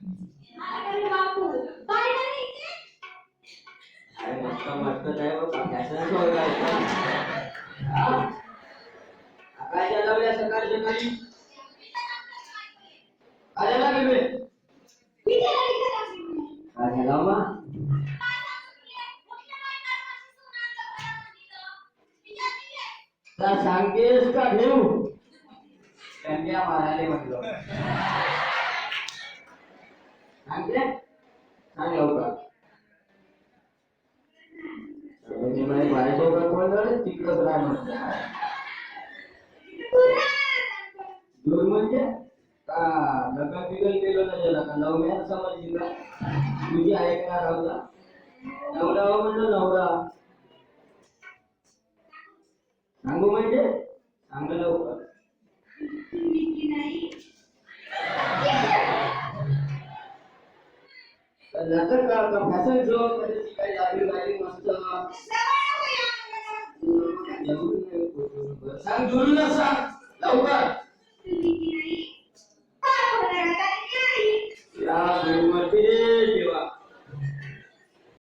अरे बापू काय नाही अरे मस्त मस्त काय बघा फॅशन शो आहे. काय चालवल्या सकाळी सकाळी अरे ना बेबे काय झालं मा का सांगतेस का घेऊ त्यांच्या मारायला म्हटलं सांगते सांग लवकर बाहेरच्या कोण तिकडच राह दूर म्हणजे का नका बिगल केलं ना त्याला का नवम्या समजली का तुझी ऐकणार होता नवरा म्हणलं नवरा सांगू म्हणजे सांग लवकर नंतर का फॅशन शो मध्ये काही लागली राहिली मस्त सांग जोडून सांग लवकर